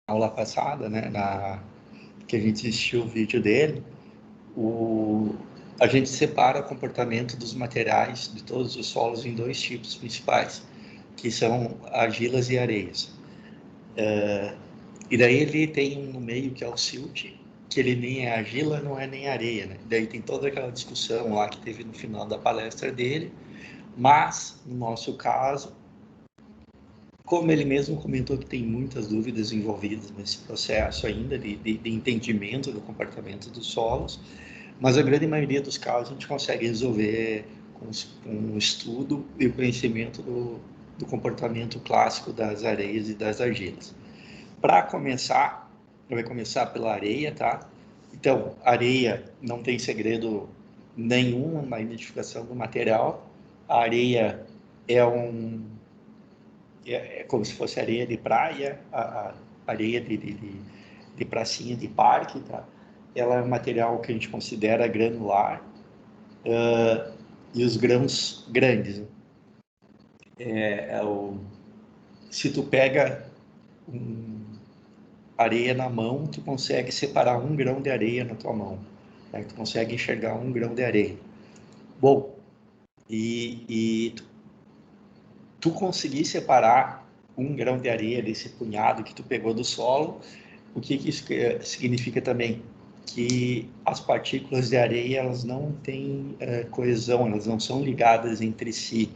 aula passada, né, que a gente assistiu o vídeo dele, a gente separa o comportamento dos materiais de todos os solos em dois tipos principais, que são argilas e areias. E daí ele tem um no meio que é o silt, que ele nem é argila, não é nem areia, né? Daí tem toda aquela discussão lá que teve no final da palestra dele, mas no nosso caso, como ele mesmo comentou que tem muitas dúvidas envolvidas nesse processo ainda de entendimento do comportamento dos solos, mas a grande maioria dos casos a gente consegue resolver com o estudo e o conhecimento do comportamento clássico das areias e das argilas. Para começar, eu vou começar pela areia, tá? Então, areia não tem segredo nenhum na identificação do material. A areia é como se fosse areia de praia, a areia de pracinha de parque, tá? Ela é um material que a gente considera granular, e os grãos grandes. Se tu pega areia na mão, tu consegue separar um grão de areia na tua mão. Né? Tu consegue enxergar um grão de areia. Bom, e tu conseguir separar um grão de areia desse punhado que tu pegou do solo, o que isso significa também? Que as partículas de areia, elas não têm coesão, elas não são ligadas entre si.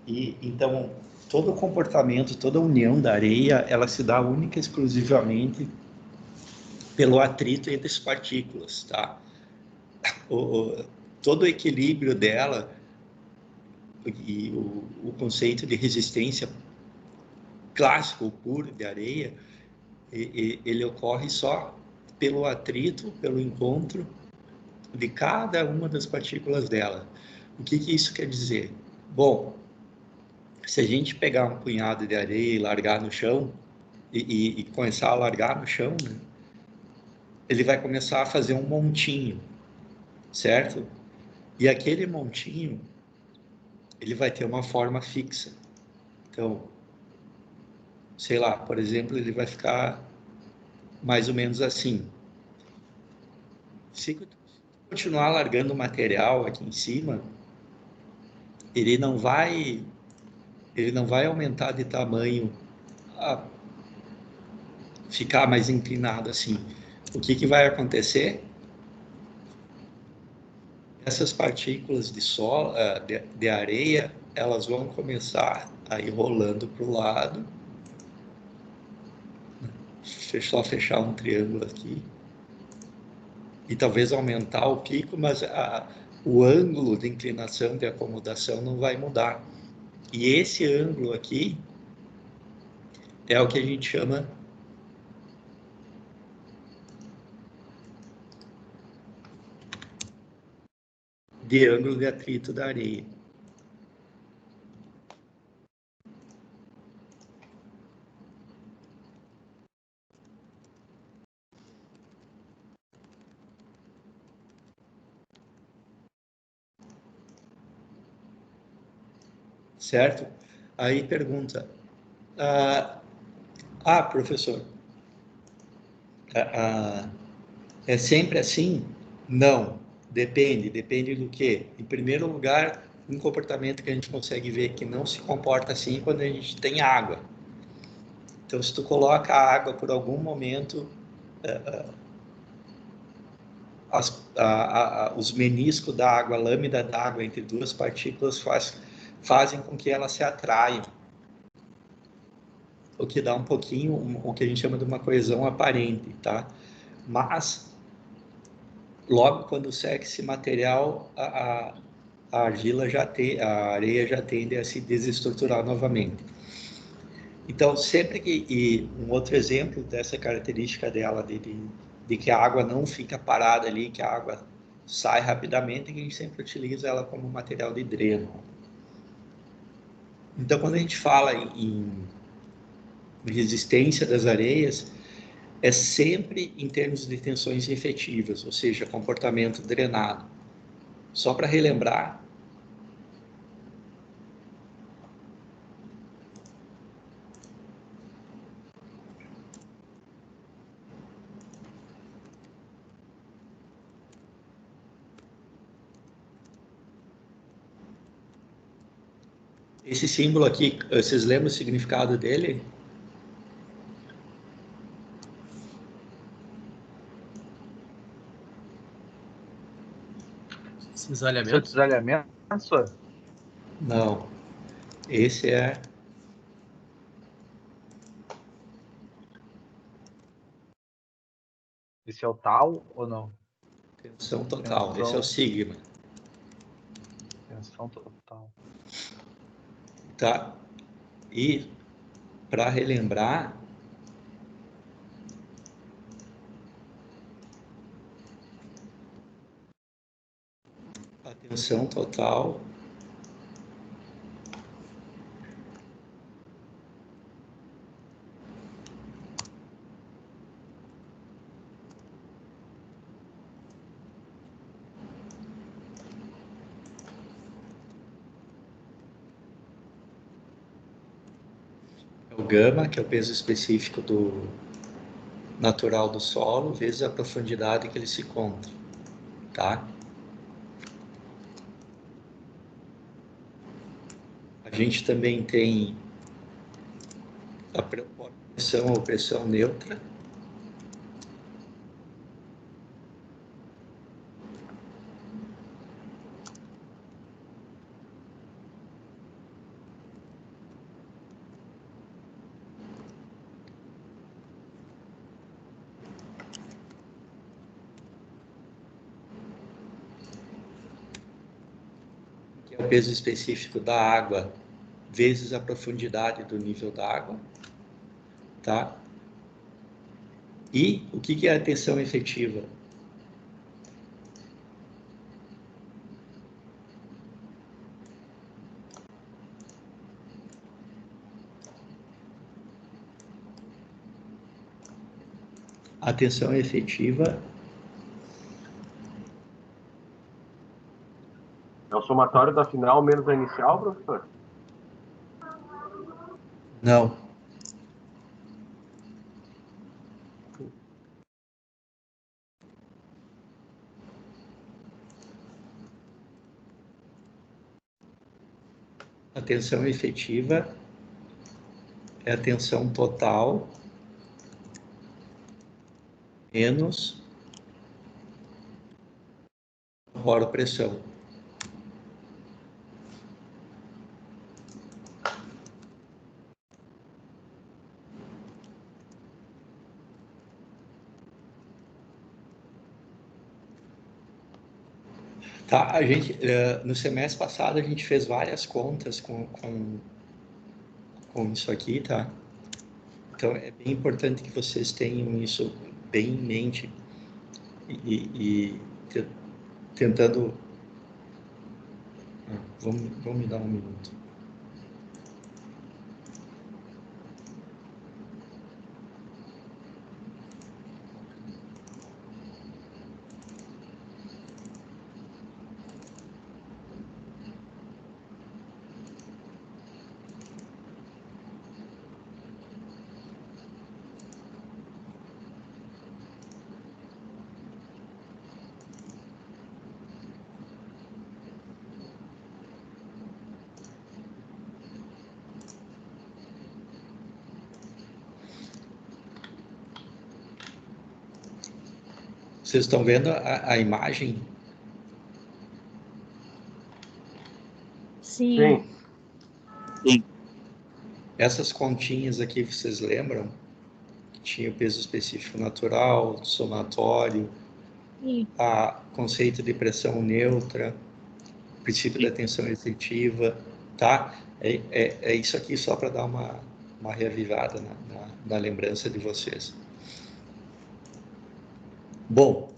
E então, todo o comportamento, toda a união da areia, ela se dá única e exclusivamente pelo atrito entre as partículas, tá? Todo o equilíbrio dela e o conceito de resistência clássico, puro de areia, ele ocorre só pelo atrito, pelo encontro de cada uma das partículas dela. O que isso quer dizer? Bom, se a gente pegar um punhado de areia e largar no chão, e começar a largar no chão, né, ele vai começar a fazer um montinho, certo? E aquele montinho, ele vai ter uma forma fixa. Então, sei lá, por exemplo, ele vai ficar mais ou menos assim. Se continuar largando o material aqui em cima, ele não vai aumentar de tamanho, ficar mais inclinado assim. O que vai acontecer? Essas partículas de areia, elas vão começar a ir rolando para o lado. Só fechar um triângulo aqui. E talvez aumentar o pico, mas o ângulo de inclinação de acomodação não vai mudar. E esse ângulo aqui é o que a gente chama de ângulo de atrito da areia. Certo? Aí pergunta, professor, é sempre assim? Não, depende do quê? Em primeiro lugar, um comportamento que a gente consegue ver que não se comporta assim quando a gente tem água. Então, se tu coloca a água por algum momento, os meniscos da água, a lâmina da água entre duas partículas fazem com que elas se atraiam, o que dá um pouquinho, o que a gente chama de uma coesão aparente, tá? Mas, logo quando seca esse material, a argila a areia já tende a se desestruturar novamente. Então, sempre e um outro exemplo dessa característica dela, de que a água não fica parada ali, que a água sai rapidamente, que a gente sempre utiliza ela como material de dreno. Então, quando a gente fala em resistência das areias, é sempre em termos de tensões efetivas, ou seja, comportamento drenado. Só para relembrar, Esse símbolo aqui, vocês lembram o significado dele? Cisalhamento? Cisalhamento, senhor? Não. Esse é... Esse é o tal ou não? Tensão total. Esse é o sigma. Tensão total. Tá? E, para relembrar, a tensão total é o gama, que é o peso específico do natural do solo, vezes a profundidade que ele se encontra, tá? A gente também tem a pressão ou pressão neutra, que é o peso específico da água, vezes a profundidade do nível da água, tá? E o que é a tensão efetiva? A tensão efetiva é o somatório da final menos a inicial, professor? não. A tensão efetiva é a tensão total menos a pressão. Tá, a gente, no semestre passado, a gente fez várias contas com isso aqui, tá? Então, é bem importante que vocês tenham isso bem em mente e tentando... Vamos me dar um minuto. Vocês estão vendo a imagem? Sim. Sim. Essas continhas aqui, vocês lembram? Tinha o peso específico natural, somatório, a conceito de pressão neutra, princípio da tensão efetiva, tá? É isso aqui só para dar uma reavivada na lembrança de vocês. Bom,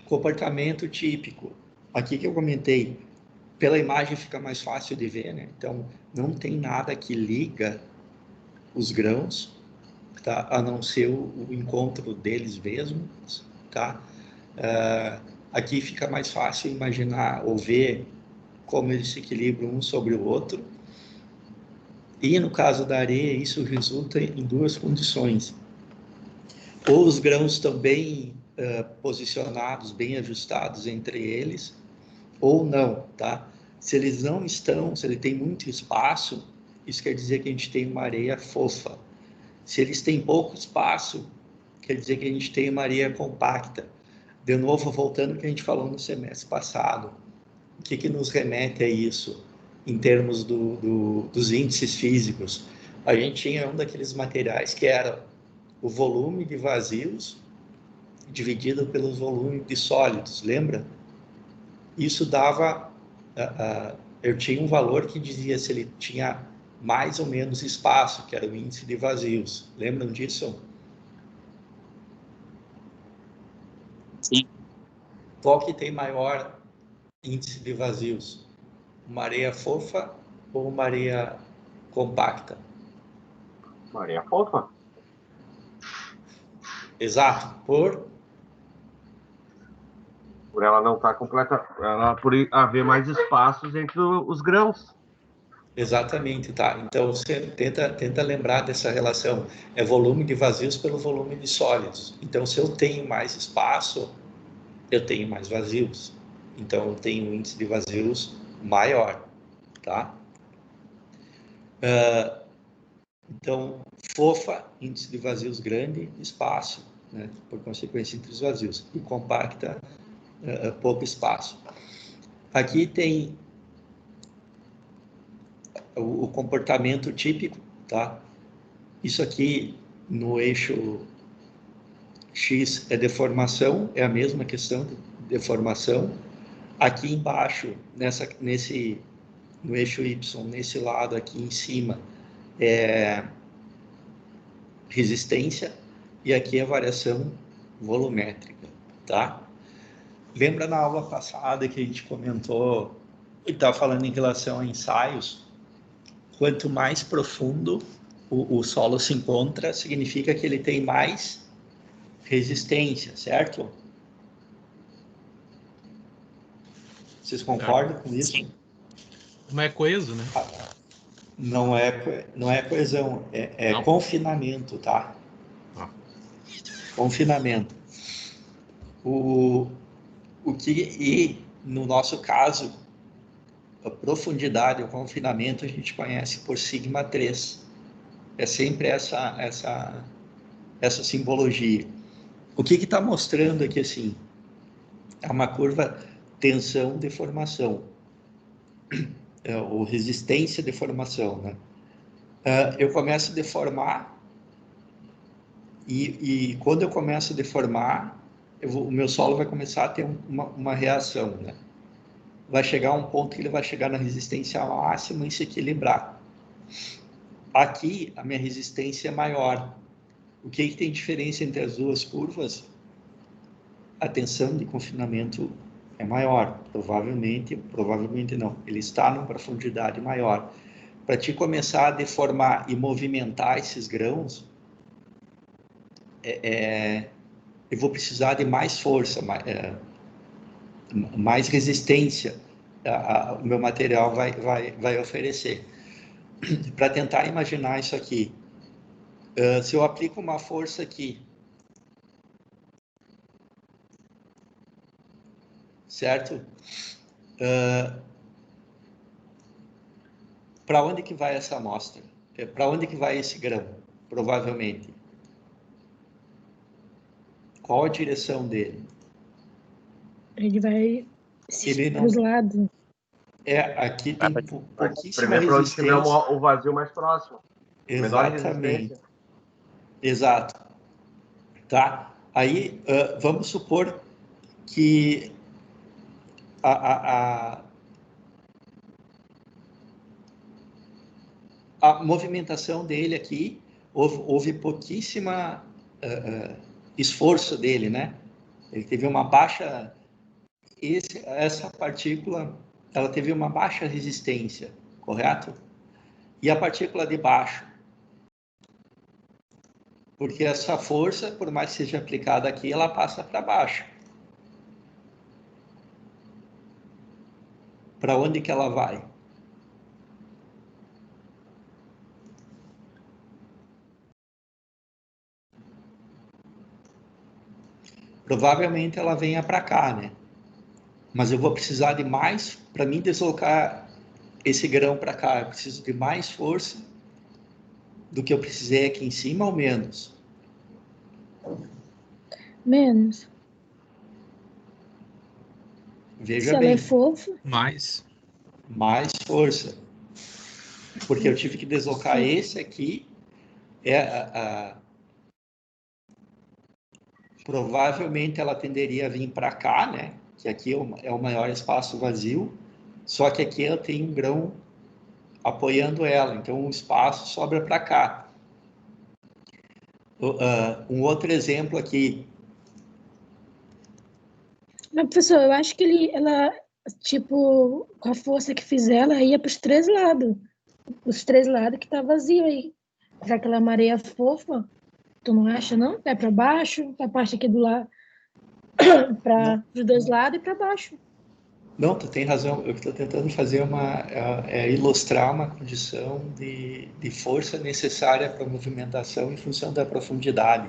comportamento típico. Aqui que eu comentei, pela imagem fica mais fácil de ver, né? Então, não tem nada que liga os grãos, tá? A não ser o encontro deles mesmos, tá? Aqui fica mais fácil imaginar ou ver como eles se equilibram um sobre o outro. E no caso da areia, isso resulta em duas condições. Ou os grãos estão bem posicionados, bem ajustados entre eles, ou não, tá? Se eles não estão, se ele tem muito espaço, isso quer dizer que a gente tem uma areia fofa. Se eles têm pouco espaço, quer dizer que a gente tem uma areia compacta. De novo, voltando ao que a gente falou no semestre passado, o que nos remete a isso em termos dos índices físicos? A gente tinha um daqueles materiais que era o volume de vazios dividido pelo volume de sólidos, lembra? Isso dava, eu tinha um valor que dizia se ele tinha mais ou menos espaço, que era o índice de vazios. Lembram disso? Sim. Qual que tem maior índice de vazios? Uma areia fofa ou uma areia compacta? Maria fofa. Exato, Por ela não estar completa, por haver mais espaços entre os grãos. exatamente, tá? Então você tenta lembrar dessa relação. É volume de vazios pelo volume de sólidos. Então, se eu tenho mais espaço, eu tenho mais vazios. Então, eu tenho um índice de vazios maior, tá? Então, fofa, índice de vazios grande, espaço, né? Por consequência, entre os vazios. E compacta, pouco espaço. Aqui tem o comportamento típico, tá? Isso aqui no eixo X é deformação, é a mesma questão de deformação. Aqui embaixo, no eixo Y, nesse lado aqui em cima, é resistência, e aqui é variação volumétrica, tá? Lembra na aula passada que a gente comentou e estava falando em relação a ensaios? Quanto mais profundo o solo se encontra, significa que ele tem mais resistência, certo? Vocês concordam com isso? Não é coeso, né? Não é coesão, é confinamento, tá? Ah. Confinamento. E no nosso caso, a profundidade, o confinamento, a gente conhece por sigma 3. É sempre essa simbologia. O que está mostrando aqui, assim? É uma curva tensão-deformação, ou resistência-deformação, né? Eu começo a deformar, e quando eu começo a deformar, o meu solo vai começar a ter uma reação, né? Vai chegar a um ponto que ele vai chegar na resistência máxima e se equilibrar. Aqui, a minha resistência é maior. O que tem diferença entre as duas curvas? A tensão de confinamento é maior, provavelmente não, ele está numa profundidade maior. Para te começar a deformar e movimentar esses grãos, eu vou precisar de mais força, mais resistência o meu material vai oferecer. Para tentar imaginar isso aqui, se eu aplico uma força aqui, certo? Para onde que vai essa amostra? Para onde que vai esse grão? Provavelmente. Qual a direção dele? Ele vai para os lados. Aqui tem pouquíssima Primeiro, para onde tiver resistência. o vazio mais próximo. Exatamente. Exato. Tá? Aí, vamos supor que a movimentação dele aqui, houve pouquíssima esforço dele, né? Ele teve uma baixa... essa partícula, ela teve uma baixa resistência, correto? E a partícula de baixo? Porque essa força, por mais que seja aplicada aqui, ela passa para baixo. Para onde que ela vai? Provavelmente ela venha para cá, né? mas eu vou precisar de mais, para mim deslocar esse grão para cá, eu preciso de mais força do que eu precisei aqui em cima ou menos? Menos. Veja Se ela bem, é fofa, Mais. mais força. Porque eu tive que deslocar esse aqui, provavelmente ela tenderia a vir para cá, né? Que aqui é o maior espaço vazio, só que aqui ela tem um grão apoiando ela, então o espaço sobra para cá. Um outro exemplo aqui. mas, professor, eu acho que ela, tipo, com a força que fizer, ela ia para os 3 lados. Os 3 lados que tá vazio aí. Já que ela é uma areia fofa, tu não acha, não? Vai para baixo, a parte aqui do lado, para os 2 lados e para baixo. Não, tu tem razão. Eu estou tentando fazer ilustrar uma condição de força necessária para a movimentação em função da profundidade.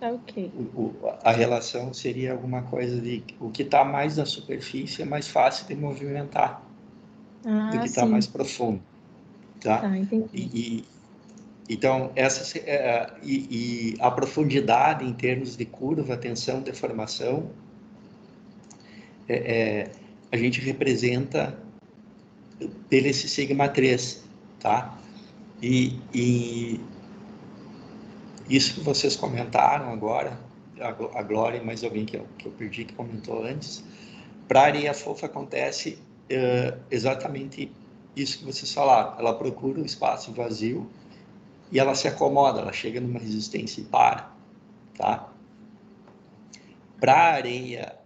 Tá ok. A relação seria alguma coisa de o que está mais na superfície é mais fácil de movimentar do que está sim. mais profundo, tá? Tá, entendi. Então, a profundidade em termos de curva, tensão, deformação, a gente representa pelo esse sigma 3, tá? E isso que vocês comentaram agora, a Glória e mais alguém que eu perdi que comentou antes, para a areia fofa acontece exatamente isso que vocês falaram. Ela procura um espaço vazio e ela se acomoda, ela chega numa resistência e para, tá? Para a areia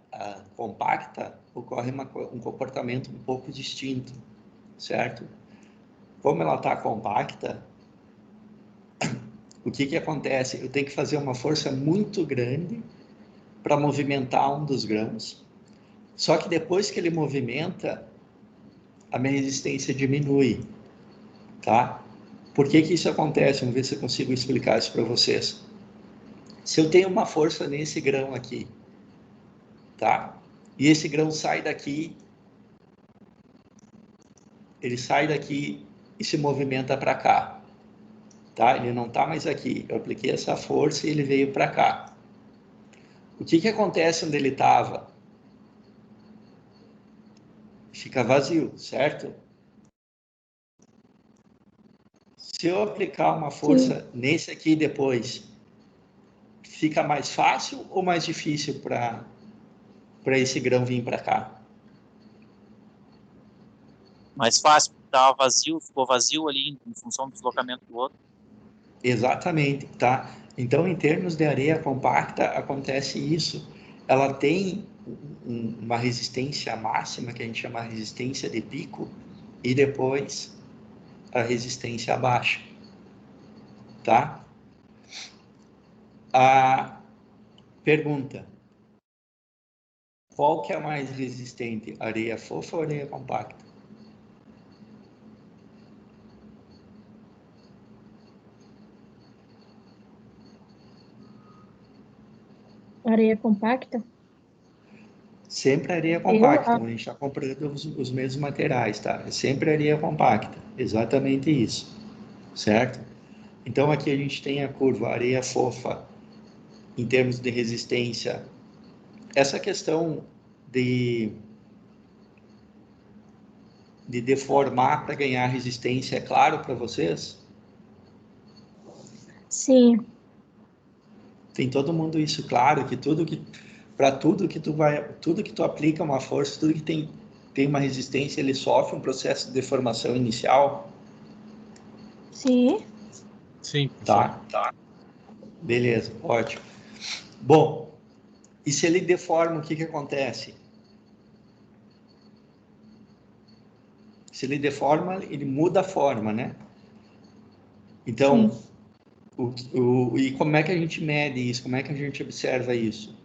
compacta, ocorre um comportamento um pouco distinto, certo? Como ela está compacta, o que acontece? Eu tenho que fazer uma força muito grande para movimentar um dos grãos, só que depois que ele movimenta, a minha resistência diminui, tá? Por que isso acontece? Vamos ver se eu consigo explicar isso para vocês. Se eu tenho uma força nesse grão aqui, tá? E esse grão sai daqui, ele sai daqui e se movimenta para cá, tá? Ele não está mais aqui. Eu apliquei essa força e ele veio para cá. O que acontece onde ele estava? Fica vazio, certo? Se eu aplicar uma força nesse aqui depois, fica mais fácil ou mais difícil para esse grão vir para cá? Mais fácil, estava vazio, ficou vazio ali em função do deslocamento do outro. Exatamente, tá? Então, em termos de areia compacta, acontece isso. Ela tem uma resistência máxima, que a gente chama de resistência de pico, e depois a resistência abaixo, tá? A pergunta: qual que é mais resistente, areia fofa ou areia compacta? Areia compacta? Sempre areia compacta, então a gente está comprando os mesmos materiais, tá? É sempre areia compacta, exatamente isso, certo? Então aqui a gente tem a curva areia fofa em termos de resistência. Essa questão de deformar para ganhar resistência é claro para vocês? Sim. Tem todo mundo isso claro, que tudo que tu aplica uma força, tudo que tem uma resistência, ele sofre um processo de deformação inicial? Sim. Sim. Tá. Beleza, ótimo. Bom, e se ele deforma, o que acontece? Se ele deforma, ele muda a forma, né? Então, e como é que a gente mede isso? Como é que a gente observa isso?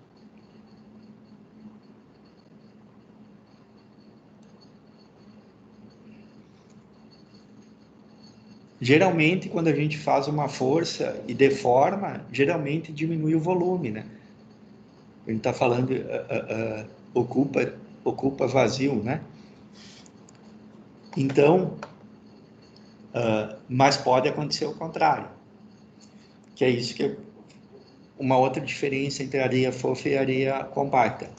Geralmente, quando a gente faz uma força e deforma, geralmente diminui o volume, né? A gente está falando, ocupa ocupa vazio, né? Então, mas pode acontecer o contrário, que é isso que é uma outra diferença entre areia fofa e areia compacta.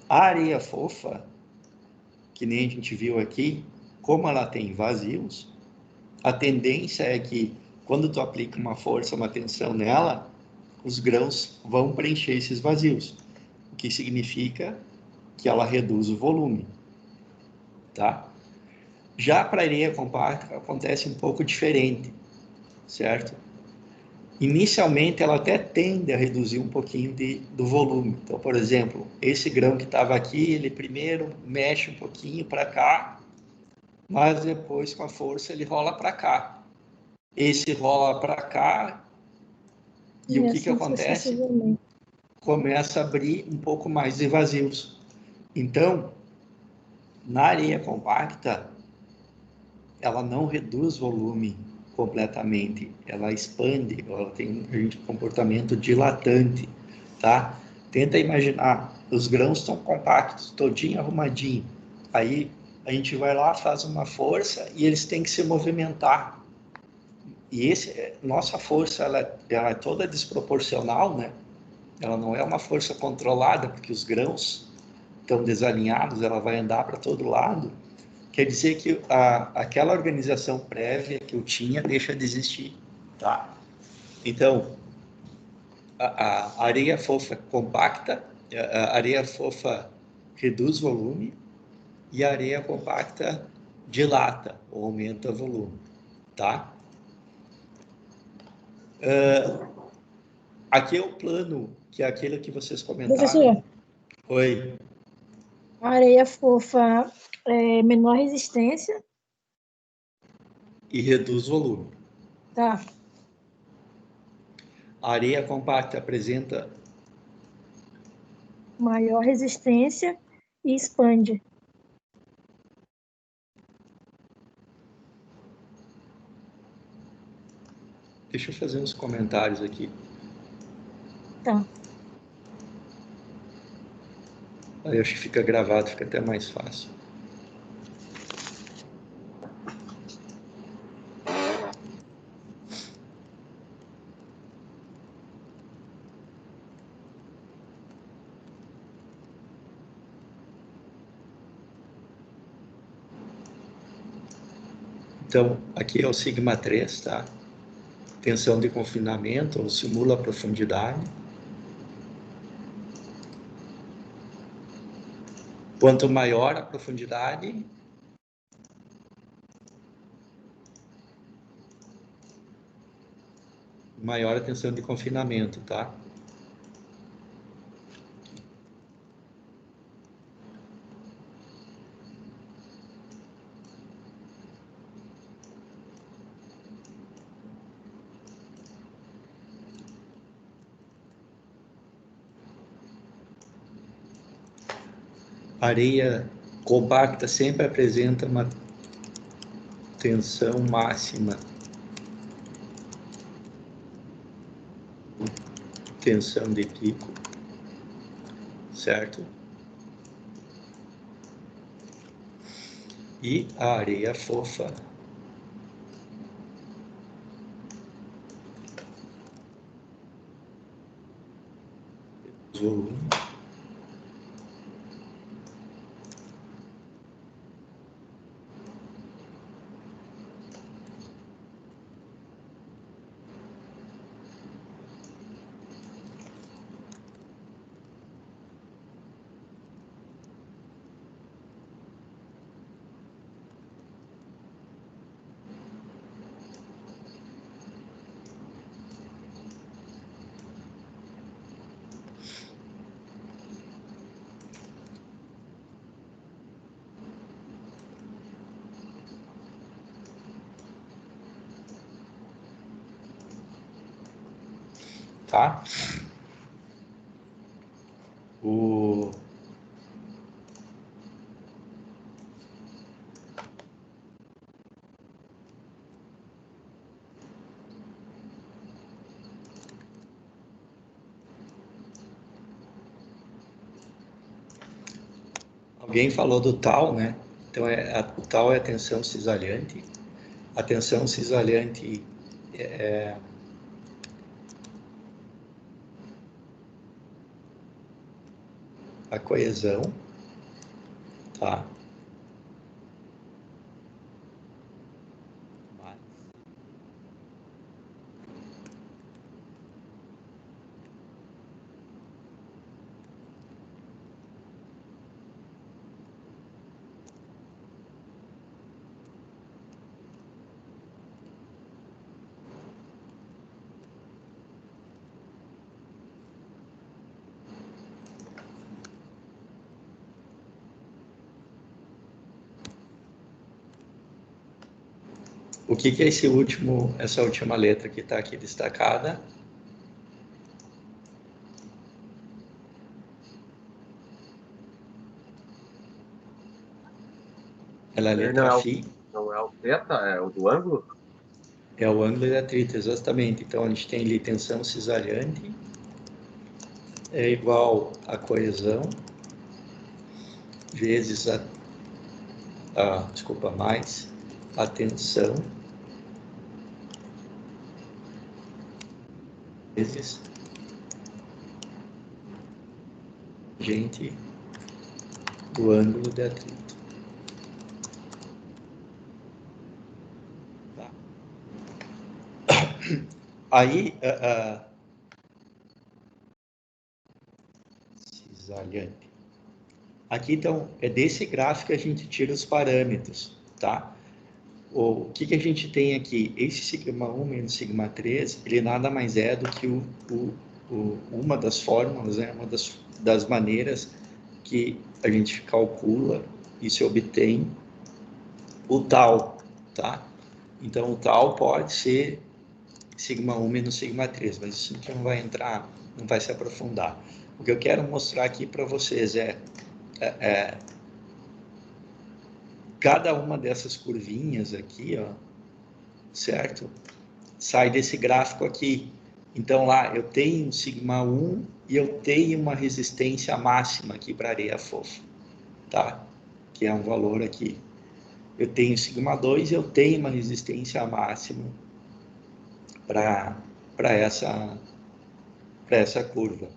A areia fofa, que nem a gente viu aqui, como ela tem vazios, a tendência é que quando tu aplica uma força, uma tensão nela, os grãos vão preencher esses vazios, o que significa que ela reduz o volume, tá? Já para a areia compacta acontece um pouco diferente, certo? Inicialmente ela até tende a reduzir um pouquinho do volume. Então, por exemplo, esse grão que estava aqui, ele primeiro mexe um pouquinho para cá, mas depois com a força ele rola para cá. Esse rola para cá e o que assim acontece? sucessivamente. Começa a abrir um pouco mais de vazios. Então, na areia compacta, ela não reduz volume completamente, ela expande, ela tem um comportamento dilatante, tá? Tenta imaginar, os grãos estão compactos, todinho arrumadinho, aí a gente vai lá, faz uma força e eles têm que se movimentar. E nossa força, ela é toda desproporcional, né? Ela não é uma força controlada, porque os grãos estão desalinhados, ela vai andar para todo lado. Quer dizer que aquela organização prévia que eu tinha deixa de existir, tá? Então, a areia fofa compacta, a areia fofa reduz volume e a areia compacta dilata ou aumenta o volume, tá? Aqui é o plano, que é aquele que vocês comentaram. Professor, Oi. a areia fofa é menor resistência, E reduz volume. tá? A areia compacta apresenta Maior resistência e expande. Deixa eu fazer uns comentários aqui. Tá. Aí acho que fica gravado, fica até mais fácil. Então, aqui é o sigma 3, tá? Tensão de confinamento, ou simula a profundidade. Quanto maior a profundidade, maior a tensão de confinamento, tá? A areia compacta sempre apresenta uma tensão máxima, tensão de pico, certo? E a areia fofa volume. Tá? A Alguém falou do tal, né? Então, o tal é a tensão cisalhante. A tensão cisalhante é a coesão, tá? O que é essa última letra que está aqui destacada? Ela é a letra Φ. Não é o θ, é o do ângulo? É o ângulo de atrito, exatamente. Então, a gente tem ali tensão cisalhante, é igual a coesão, vezes mais a tensão, vezes gente do ângulo de atrito. Tá. Aí, cisalhante. Aqui, então, é desse gráfico que a gente tira os parâmetros, tá? O que a gente tem aqui? Esse sigma1 menos sigma3, ele nada mais é do que uma das fórmulas, né? Uma das maneiras que a gente calcula e se obtém o tal, tá? Então, o tal pode ser sigma1 menos sigma3, mas isso aqui não vai entrar, não vai se aprofundar. O que eu quero mostrar aqui para vocês é cada uma dessas curvinhas aqui, ó, certo? Sai desse gráfico aqui. Então, lá eu tenho sigma1 e eu tenho uma resistência máxima aqui para areia fofa, tá? Que é um valor aqui. Eu tenho sigma2 e eu tenho uma resistência máxima para essa curva.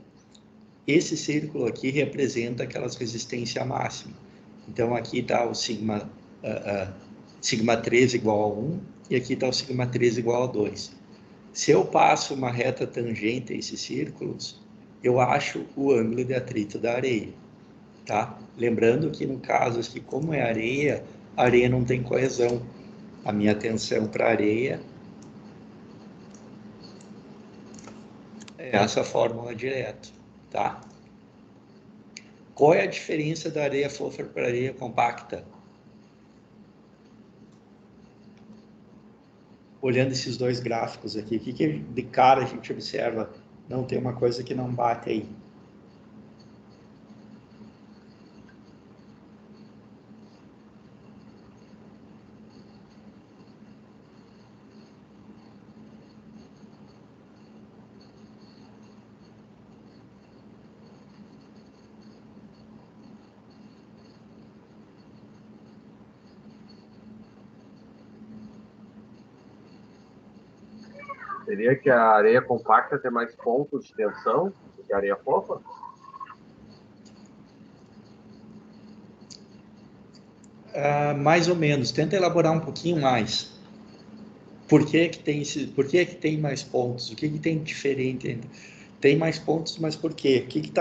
Esse círculo aqui representa aquelas resistências máximas. Então, aqui está o sigma 3 igual a 1 e aqui está o sigma 3 igual a 2. Se eu passo uma reta tangente a esses círculos, eu acho o ângulo de atrito da areia, tá? Lembrando que no caso aqui, como é areia, a areia não tem coesão. A minha tensão para areia é essa fórmula direto, tá? Qual é a diferença da areia fofa para areia compacta? Olhando esses dois gráficos aqui, o que de cara a gente observa? Não, tem uma coisa que não bate aí. Seria que a areia compacta tem mais pontos de tensão do que a areia fofa? Mais ou menos. Tenta elaborar um pouquinho mais. Por que que tem mais pontos? O que tem de diferente? Tem mais pontos, mas por quê? O que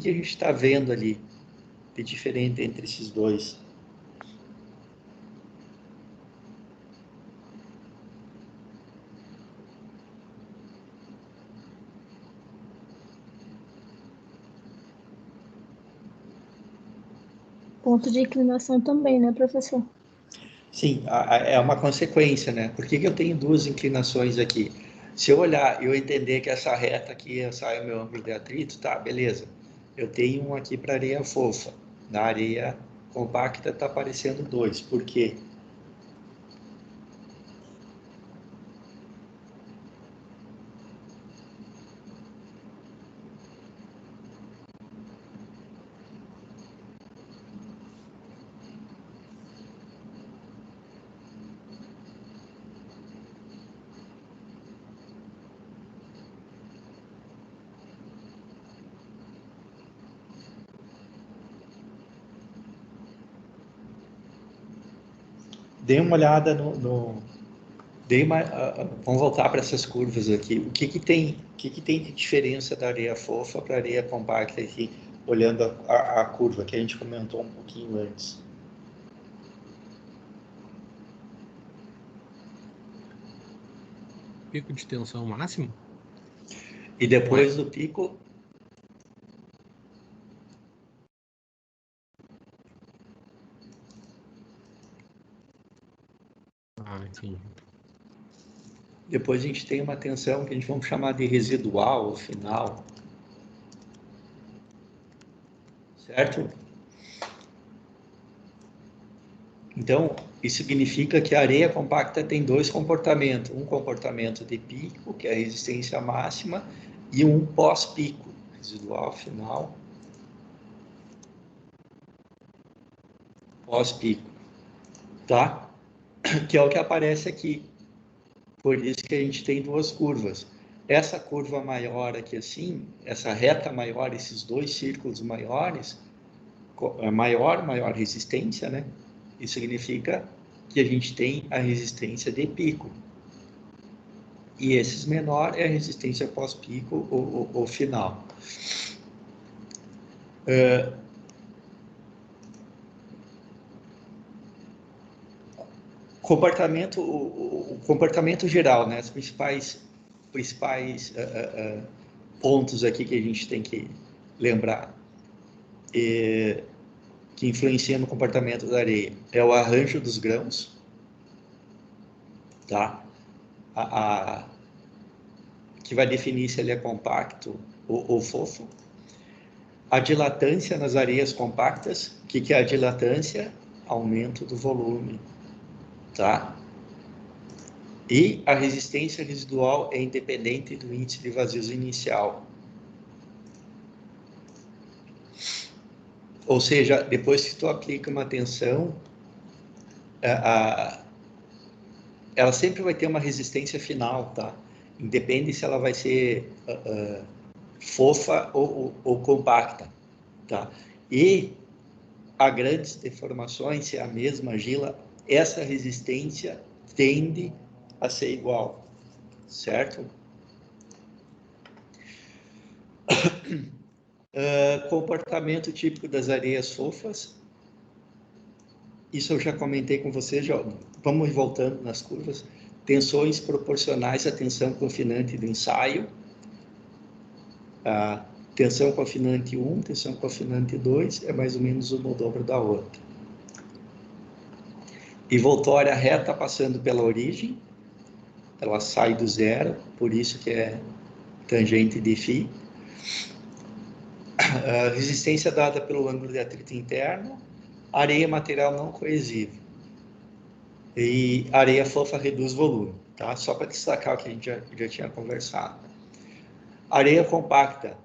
a gente está vendo ali de diferente entre esses dois? Ponto de inclinação também, né, professor? Sim, é uma consequência, né? Por que eu tenho duas inclinações aqui? Se eu olhar e eu entender que essa reta aqui sai o meu ângulo de atrito, tá, beleza. Eu tenho um aqui para areia fofa. Na areia compacta está aparecendo dois. Por quê? dê uma olhada vamos voltar para essas curvas aqui. O que tem de diferença da areia fofa para a areia compacta aqui, olhando a curva que a gente comentou um pouquinho antes? Pico de tensão máximo? E depois do pico... Ah, entendi. Depois a gente tem uma tensão que a gente vamos chamar de residual ou final. Certo? Então, isso significa que a areia compacta tem dois comportamentos. Um comportamento de pico, que é a resistência máxima, e um pós-pico, residual final, pós-pico. Tá? Que é o que aparece aqui. Por isso que a gente tem duas curvas. Essa curva maior aqui assim, essa reta maior, esses dois círculos maiores, maior resistência, né? Isso significa que a gente tem a resistência de pico. E esses menor é a resistência pós-pico ou final. O comportamento geral, né? Os principais pontos aqui que a gente tem que lembrar, que influencia no comportamento da areia, é o arranjo dos grãos, tá? Que vai definir se ele é compacto ou fofo. A dilatância nas areias compactas. O que é a dilatância? Aumento do volume, tá? E a resistência residual é independente do índice de vazios inicial. Ou seja, depois que tu aplica uma tensão, ela sempre vai ter uma resistência final, tá? Independe se ela vai ser fofa ou compacta, tá? E a grandes deformações, se é a mesma argila, essa resistência tende a ser igual, certo? Comportamento típico das areias fofas. Isso eu já comentei com vocês, já. Vamos voltando nas curvas. Tensões proporcionais à tensão confinante do ensaio. Tensão confinante 1, tensão confinante 2 é mais ou menos uma dobra da outra. E voltória reta passando pela origem, ela sai do zero, por isso que é tangente de φ. Resistência dada pelo ângulo de atrito interno, areia material não coesivo. E areia fofa reduz volume, tá? Só para destacar o que a gente já tinha conversado. Areia compacta.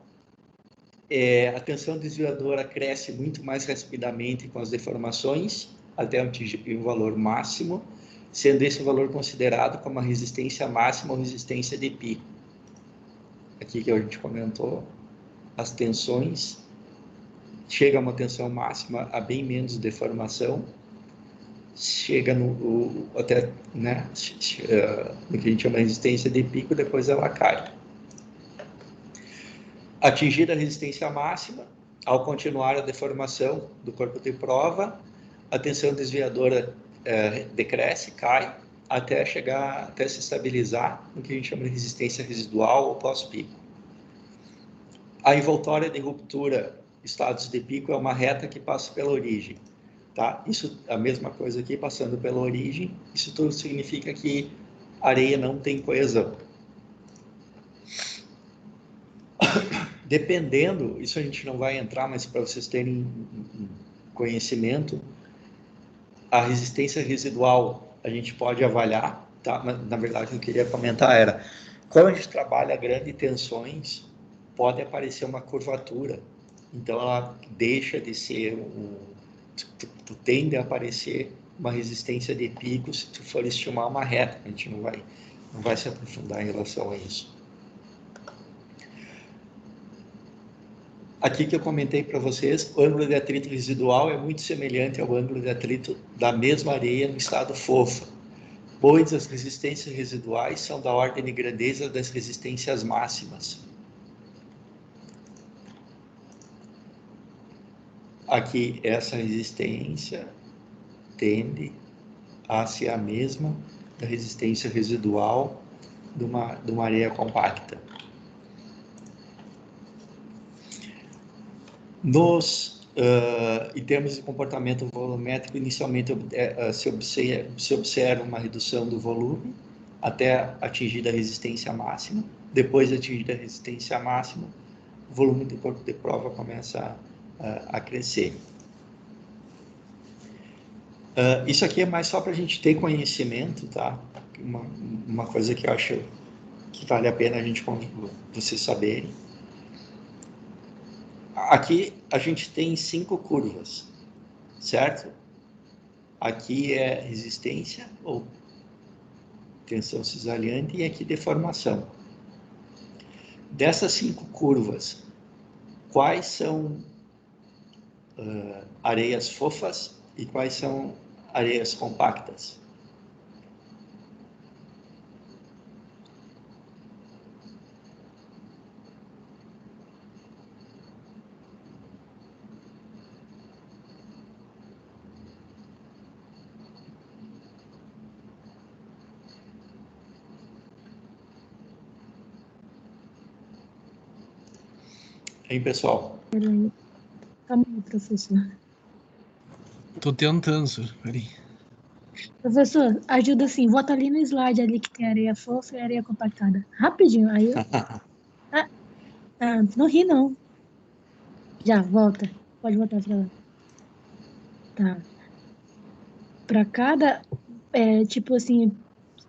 A tensão desviadora cresce muito mais rapidamente com as deformações, até atingir o valor máximo, sendo esse valor considerado como a resistência máxima ou resistência de pico. Aqui que a gente comentou, as tensões chega a uma tensão máxima a bem menos deformação, chega até, né, no que a gente chama de resistência de pico, depois ela cai. Atingida a resistência máxima, ao continuar a deformação do corpo de prova, a tensão desviadora decresce, cai, até se estabilizar no que a gente chama de resistência residual ou pós-pico. A envoltória de ruptura, estados de pico, é uma reta que passa pela origem, tá? Isso, a mesma coisa aqui, passando pela origem, isso tudo significa que a areia não tem coesão. Dependendo, isso a gente não vai entrar, mas para vocês terem conhecimento, a resistência residual a gente pode avaliar, tá? Mas, na verdade, o que eu queria comentar era, quando a gente trabalha grandes tensões, pode aparecer uma curvatura, então ela deixa de ser tende a aparecer uma resistência de pico se tu for estimar uma reta. A gente não vai se aprofundar em relação a isso. aqui que eu comentei para vocês, o ângulo de atrito residual é muito semelhante ao ângulo de atrito da mesma areia no estado fofa, pois as resistências residuais são da ordem de grandeza das resistências máximas. Aqui, essa resistência tende a ser a mesma da resistência residual de uma areia compacta. Em termos de comportamento volumétrico, inicialmente se observa uma redução do volume até atingir a resistência máxima. Depois de atingir a resistência máxima, o volume do corpo de prova começa a crescer. Isso aqui é mais só para a gente ter conhecimento, tá? Uma coisa que eu acho que vale a pena vocês saberem. Aqui a gente tem 5 curvas, certo? Aqui é resistência ou tensão cisalhante e aqui deformação. Dessas 5 curvas, quais são areias fofas e quais são areias compactas? Hein, pessoal? Calma aí, professor. Tô tentando, senhor. Peraí. Professor, ajuda assim, volta ali no slide ali que tem areia fofa e areia compactada. Rapidinho, aí eu... não ri não. Já, volta. Pode voltar pra lá. Tá. Pra cada, tipo assim,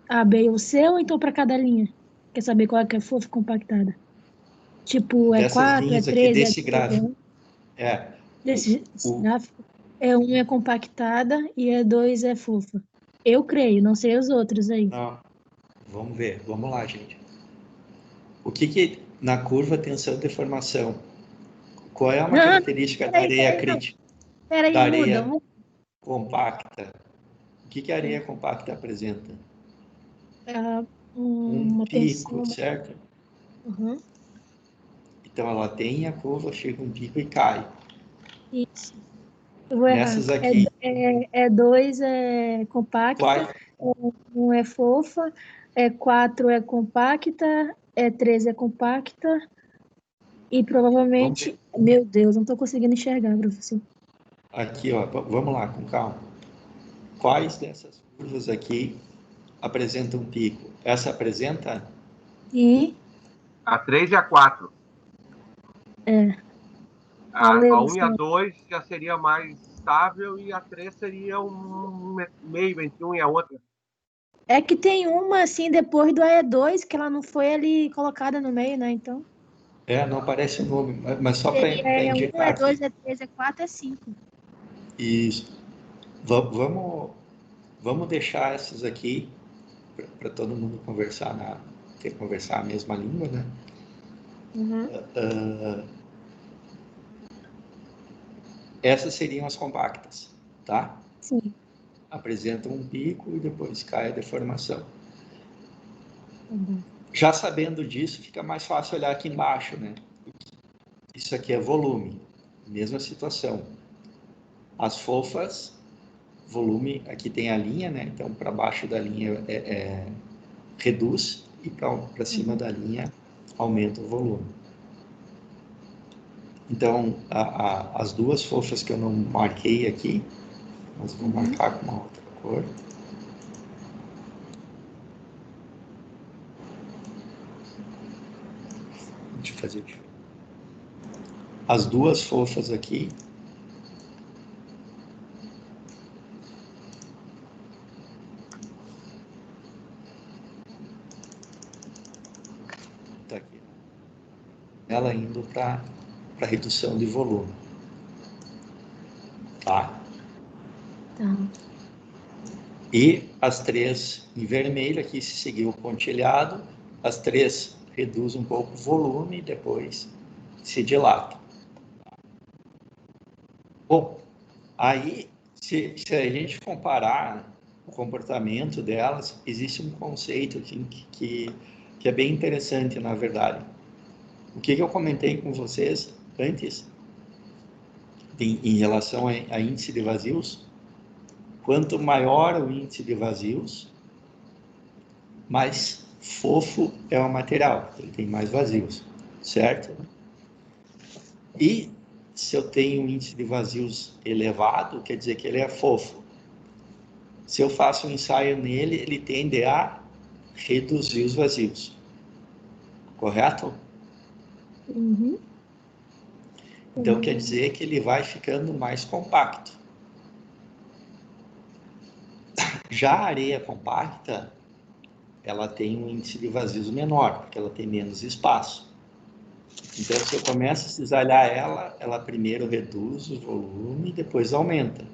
A, B ou C, ou então pra cada linha? Quer saber qual é que é fofa e compactada? Tipo, é Dessas 4, é linhas aqui 13, desse gráfico. Desse gráfico. É 1 é compactada e é 2 é fofa. Eu creio, não sei os outros aí. Não. Vamos ver, vamos lá, gente. O que na curva tensão deformação? Qual é uma característica da areia crítica? Peraí, Da muda. areia compacta. O que a areia compacta apresenta? Um Uma pico, tensão. certo? Uhum. Então ela tem a curva, chega um pico e cai. Isso. Eu vou errar. Nessas aqui, 2 é compacta, quais? 1 é fofa, 4 é compacta, 13 é compacta e provavelmente... Meu Deus, não estou conseguindo enxergar, professor. Aqui, ó, vamos lá, com calma. Quais dessas curvas aqui apresentam pico? Essa apresenta? E... A 3 e a 4. A 1 e a 2 já seria mais estável e a 3 seria um meio entre um e a outra. É que tem uma, assim, depois do E2, que ela não foi ali colocada no meio, né? Então... Não aparece o nome, mas só para indicar 1, aqui. 2, 3, 4, 5. Isso. Vamos deixar essas aqui para todo mundo conversar conversar a mesma língua, né? Uhum. Essas seriam as compactas, tá? Sim. Apresentam um pico e depois cai a deformação. Uhum. Já sabendo disso, fica mais fácil olhar aqui embaixo, né? Isso aqui é volume, mesma situação. As fofas, volume, aqui tem a linha, né? Então, para baixo da linha reduz e para cima da linha aumenta o volume. Então, as duas fofas que eu não marquei aqui, mas vou marcar com uma outra cor. Deixa eu fazer diferente. As duas fofas aqui, tá aqui, ela indo para redução de volume, tá? Tá. E as 3 em vermelho, aqui se seguir o pontilhado, as 3 reduzem um pouco o volume e depois se dilatam. Bom, aí, se a gente comparar o comportamento delas, existe um conceito que é bem interessante, na verdade. O que eu comentei com vocês antes, em relação a índice de vazios, quanto maior o índice de vazios, mais fofo é o material, ele tem mais vazios, certo? E se eu tenho um índice de vazios elevado, quer dizer que ele é fofo. Se eu faço um ensaio nele, ele tende a reduzir os vazios. Correto? Uhum. Então, quer dizer que ele vai ficando mais compacto. Já a areia compacta, ela tem um índice de vazios menor, porque ela tem menos espaço. Então, se eu começo a cisalhar ela primeiro reduz o volume e depois aumenta.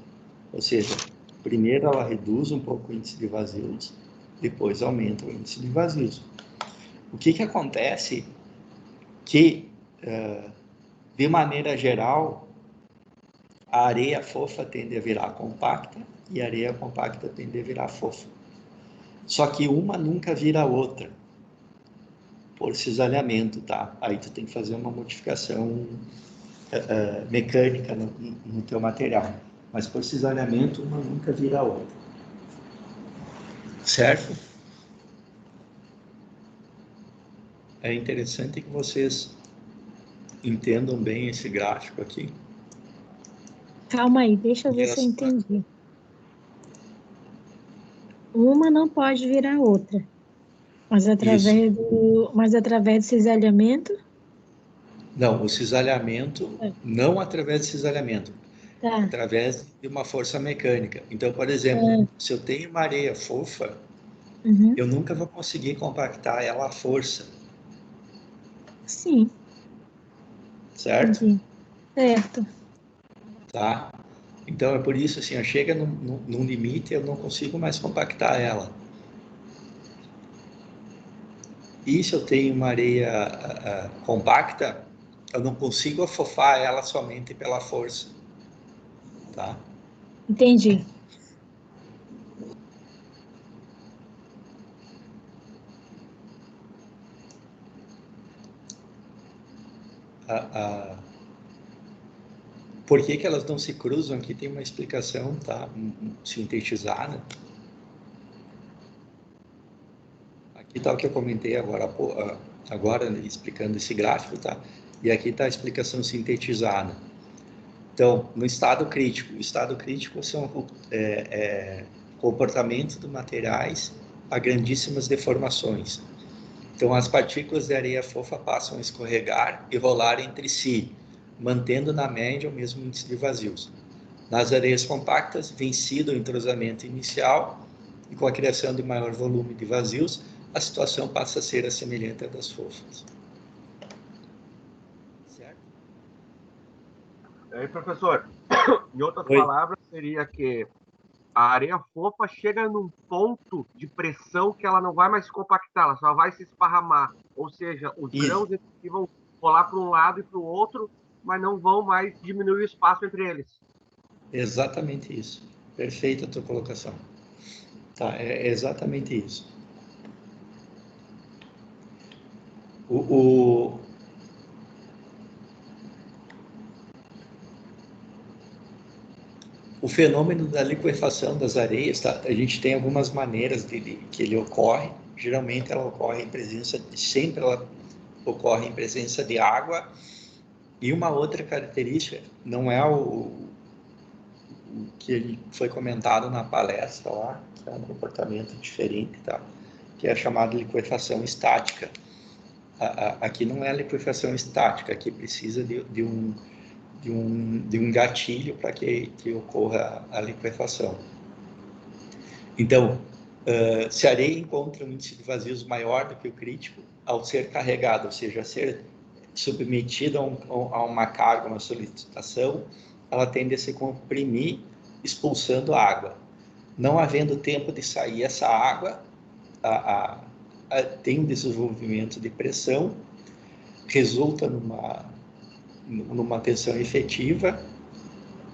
Ou seja, primeiro ela reduz um pouco o índice de vazios, depois aumenta o índice de vazios. O que acontece que, de maneira geral, a areia fofa tende a virar compacta e a areia compacta tende a virar fofa. Só que uma nunca vira a outra, por cisalhamento, tá? Aí tu tem que fazer uma modificação mecânica no teu material. Mas por cisalhamento, uma nunca vira a outra. Certo? É interessante que vocês entendam bem esse gráfico aqui. Calma aí, deixa eu ver se eu entendi. Uma não pode virar outra, mas através do cisalhamento. Não, o cisalhamento, não através de cisalhamento, Tá. através de uma força mecânica. Então, por exemplo, se eu tenho uma areia fofa, eu nunca vou conseguir compactar ela à força. Sim. Certo? Entendi. Certo. Tá? Então, é por isso, assim, chega num limite, eu não consigo mais compactar ela. E se eu tenho uma areia compacta, eu não consigo afofar ela somente pela força. Tá? Entendi. Por que elas não se cruzam? Aqui tem uma explicação, tá? Sintetizada. Aqui está o que eu comentei agora explicando esse gráfico, tá? E aqui está a explicação sintetizada. Então, no estado crítico, o estado crítico são comportamento de materiais a grandíssimas deformações. Então, as partículas de areia fofa passam a escorregar e rolar entre si, mantendo na média o mesmo índice de vazios. Nas areias compactas, vencido o entrosamento inicial e com a criação de maior volume de vazios, a situação passa a ser semelhante à das fofas. Certo? Aí, professor, em outras palavras, seria que a areia fofa chega num ponto de pressão que ela não vai mais se compactar, ela só vai se esparramar. Ou seja, os grãos vão rolar para um lado e para o outro, mas não vão mais diminuir o espaço entre eles. Exatamente isso. Perfeita a tua colocação. Tá, é exatamente isso. O fenômeno da liquefação das areias, tá? A gente tem algumas maneiras que ele ocorre. Geralmente ela ocorre sempre ela ocorre em presença de água. E uma outra característica, não é o que foi comentado na palestra lá, que é um comportamento diferente, tá? Que é chamado de liquefação estática. Aqui não é liquefação estática, aqui precisa de um gatilho para que ocorra a liquefação. Então, se a areia encontra um índice de vazios maior do que o crítico, ao ser carregada, ou seja, ser submetida a uma carga, uma solicitação, ela tende a se comprimir, expulsando água. Não havendo tempo de sair essa água, tem um desenvolvimento de pressão, resulta numa tensão efetiva,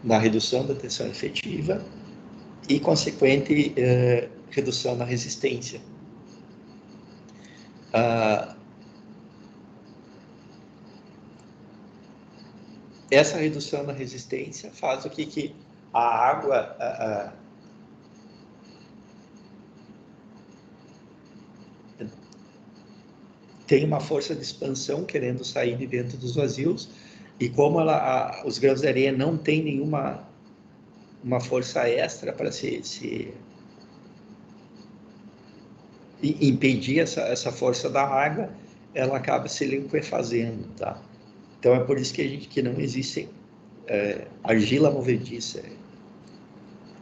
na redução da tensão efetiva e consequente redução na resistência. Essa redução na resistência faz o que a água tem uma força de expansão querendo sair de dentro dos vazios, e como os grãos de areia não têm nenhuma uma força extra para se impedir essa força da água, ela acaba se liquefazendo, tá? Então é por isso que não existe argila movediça.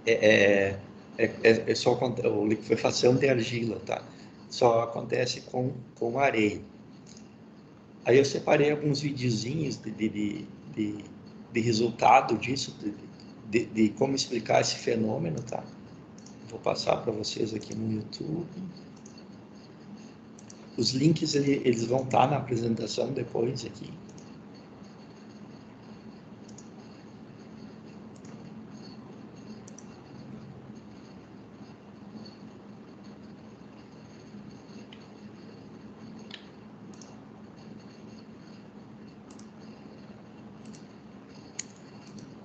É só a liquefação de argila, tá? Só acontece com areia. Aí eu separei alguns videozinhos de resultado disso, de como explicar esse fenômeno, tá? Vou passar para vocês aqui no YouTube. Os links eles vão estar na apresentação depois aqui.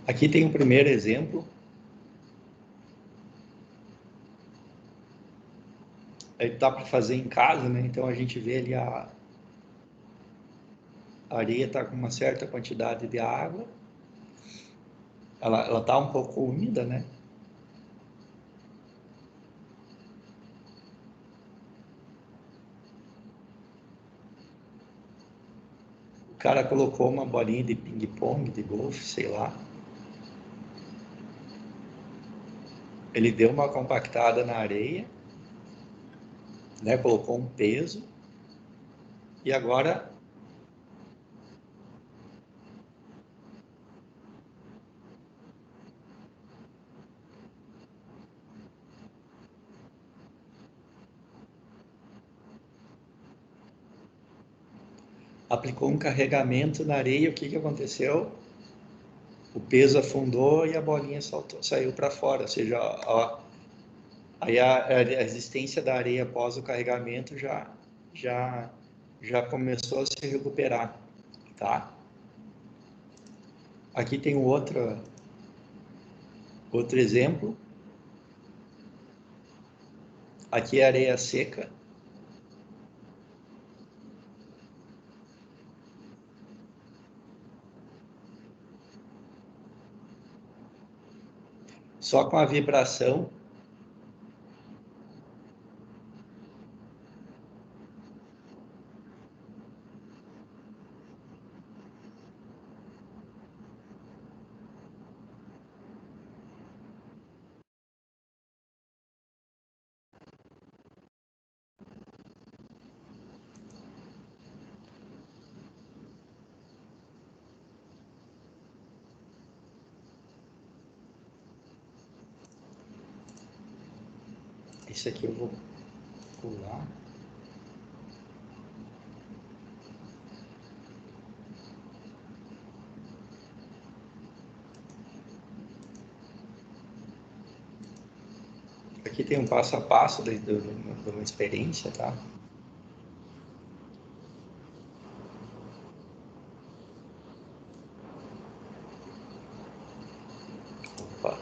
Aqui tem o primeiro exemplo. Dá para fazer em casa, né? Então a gente vê ali a areia está com uma certa quantidade de água. Ela está um pouco úmida, né? O cara colocou uma bolinha de ping-pong, de golfe, sei lá. Ele deu uma compactada na areia, né? Colocou um peso. E agora aplicou um carregamento na areia. O que aconteceu? O peso afundou e a bolinha saiu para fora. Ou seja, aí a resistência da areia após o carregamento já começou a se recuperar, tá? Aqui tem outro exemplo. Aqui é areia seca. Só com a vibração. Esse aqui eu vou pular. Aqui tem um passo a passo de uma experiência, tá? Opa.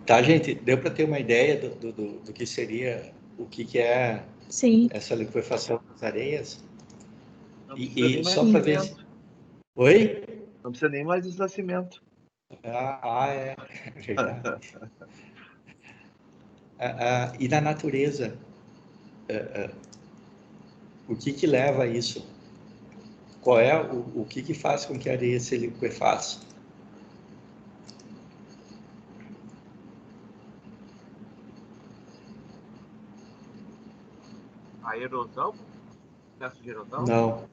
Tá, gente? Deu para ter uma ideia do que seria, o que é Sim. essa liquefação das areias? Não precisa nem mais só para ver... Oi? Não precisa nem mais desnascimento. É verdade. E na natureza, o que leva a isso? Qual é o que faz com que a areia se liquefaça? A erosão? Processo de erosão?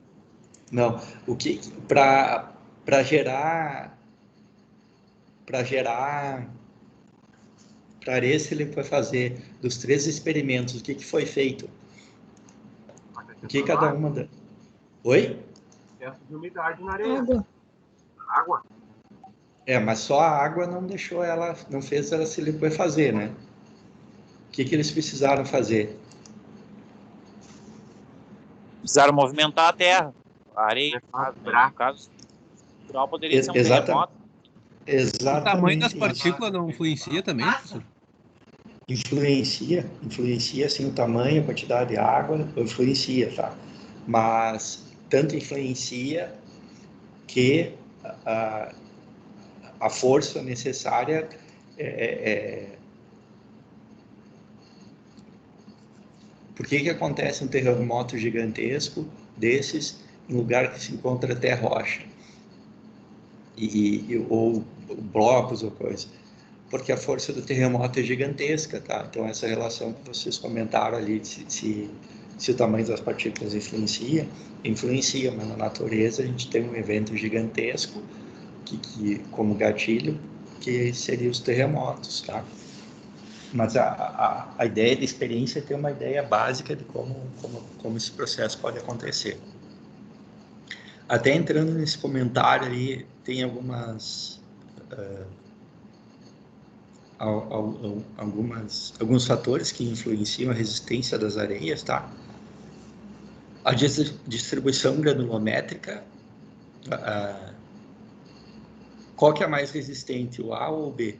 Não. O que para gerar para areia se liquefazer dos 3 experimentos, o que foi feito? O que cada uma da... Oi? Excesso de umidade na areia. Água. Mas só a água não deixou ela, não fez ela se liquefazer, né? O que eles precisaram fazer? Precisaram movimentar a terra, a areia, no caso, natural poderia ser um terremoto. Exatamente. O tamanho das partículas não influencia também, professor? Influencia sim o tamanho, a quantidade de água, influencia, tá? Mas tanto influencia que a força necessária Por que acontece um terremoto gigantesco desses em lugar que se encontra até rocha? Ou blocos ou coisa? Porque a força do terremoto é gigantesca, tá? Então, essa relação que vocês comentaram ali, se o tamanho das partículas influencia, mas na natureza a gente tem um evento gigantesco, que como gatilho, que seria os terremotos, tá? Mas a ideia de experiência é ter uma ideia básica de como esse processo pode acontecer. Até entrando nesse comentário aí, tem alguns fatores que influenciam a resistência das areias, tá? A distribuição granulométrica, qual que é mais resistente, o A ou o B?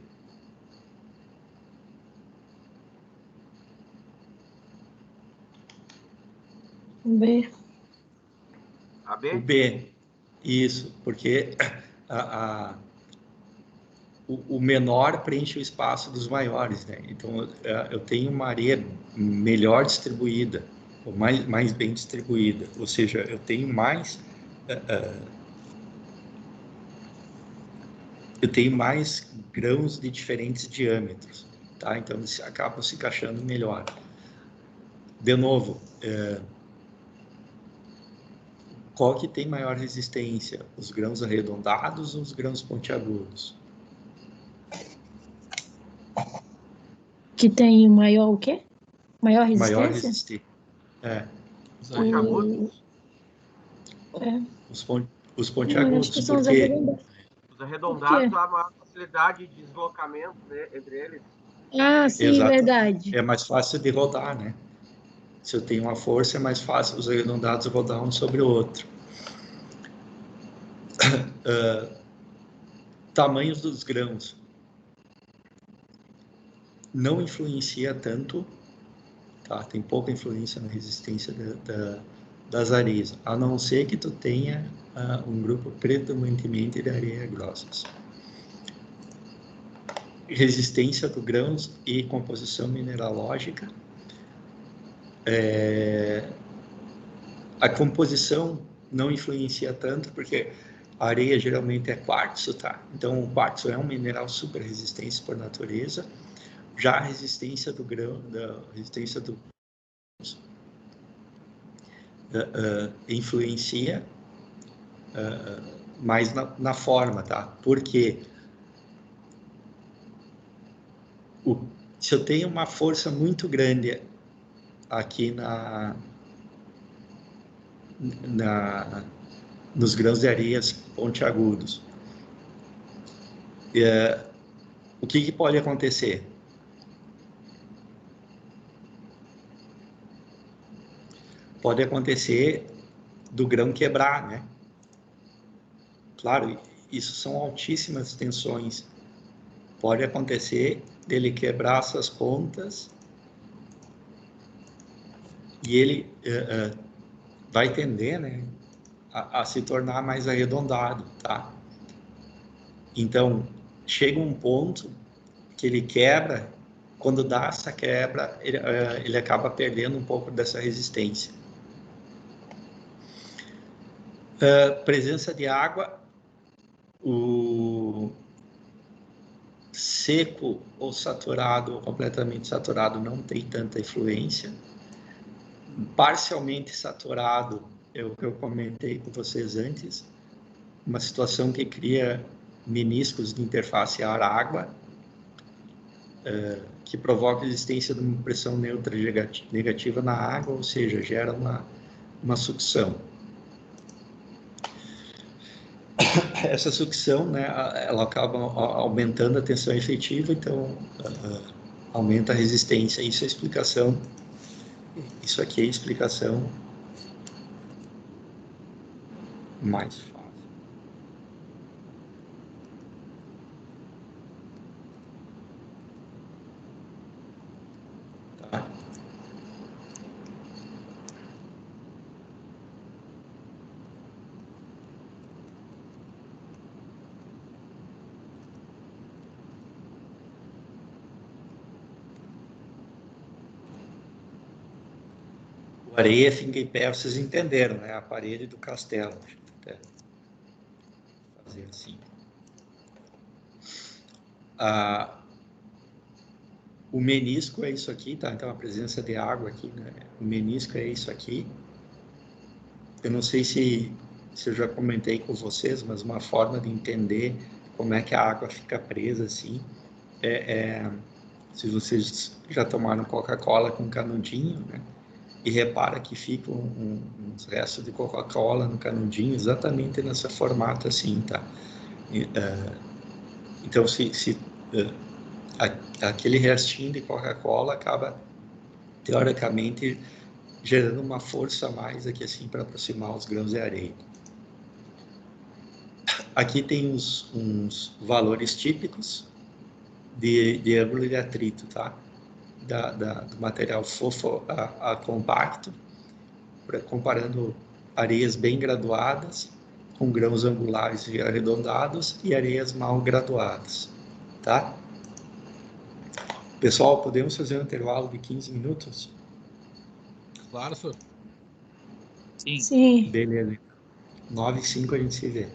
O B. AB? O B, isso, porque o menor preenche o espaço dos maiores, né? Então, eu tenho uma areia melhor distribuída, ou mais bem distribuída, ou seja, eu tenho mais grãos de diferentes diâmetros, tá? Então, eles acabam se encaixando melhor. De novo, qual que tem maior resistência? Os grãos arredondados ou os grãos pontiagudos? Que tem maior o quê? Maior resistência? Maior resistência. Pontiagudos? Os pontiagudos, acho que são porque... Os arredondados há maior facilidade de deslocamento, né, entre eles. Ah, sim, Exato. verdade. É mais fácil de rodar, né? Se eu tenho uma força, é mais fácil os arredondados rodar um sobre o outro. Tamanhos dos grãos não influencia tanto, tá? Tem pouca influência na resistência das areias, a não ser que tu tenha um grupo predominantemente de areias grossas. Resistência dos grãos e composição mineralógica. A composição não influencia tanto, porque a areia geralmente é quartzo, tá? Então, o quartzo é um mineral super resistente por natureza. Já a resistência do grão, influencia mais na forma, tá? Porque se eu tenho uma força muito grande aqui nos grãos de areias pontiagudos, o que pode acontecer? Pode acontecer do grão quebrar, né? Claro, isso são altíssimas tensões. Pode acontecer dele quebrar essas pontas e ele vai tender, né, a se tornar mais arredondado, tá? Então, chega um ponto que ele quebra, quando dá essa quebra, ele acaba perdendo um pouco dessa resistência. Presença de água, o seco ou saturado, ou completamente saturado, não tem tanta influência. Parcialmente saturado, é o que eu comentei com vocês antes, uma situação que cria meniscos de interface ar-água, que provoca a existência de uma pressão neutra negativa na água, ou seja, gera uma sucção. Essa sucção, né, ela acaba aumentando a tensão efetiva, então aumenta a resistência. Isso é a explicação. Isso aqui é a explicação mais fácil. Tá? O areia fica em pé, vocês entenderam, né? A parede do castelo. Deixa eu até fazer assim. O menisco é isso aqui, tá? Então a presença de água aqui, né? O menisco é isso aqui. Eu não sei se eu já comentei com vocês, mas uma forma de entender como é que a água fica presa assim se vocês já tomaram Coca-Cola com canudinho, né? E repara que ficam uns restos de Coca-Cola no canudinho, exatamente nesse formato assim, tá? Então, aquele restinho de Coca-Cola acaba, teoricamente, gerando uma força a mais aqui assim para aproximar os grãos de areia. Aqui tem uns valores típicos de ângulo de atrito, tá? Do material fofo a compacto, comparando areias bem graduadas com grãos angulares e arredondados e areias mal graduadas, tá? Pessoal, podemos fazer um intervalo de 15 minutos? Claro, senhor. Sim. Sim. Beleza. 9h05 a gente se vê.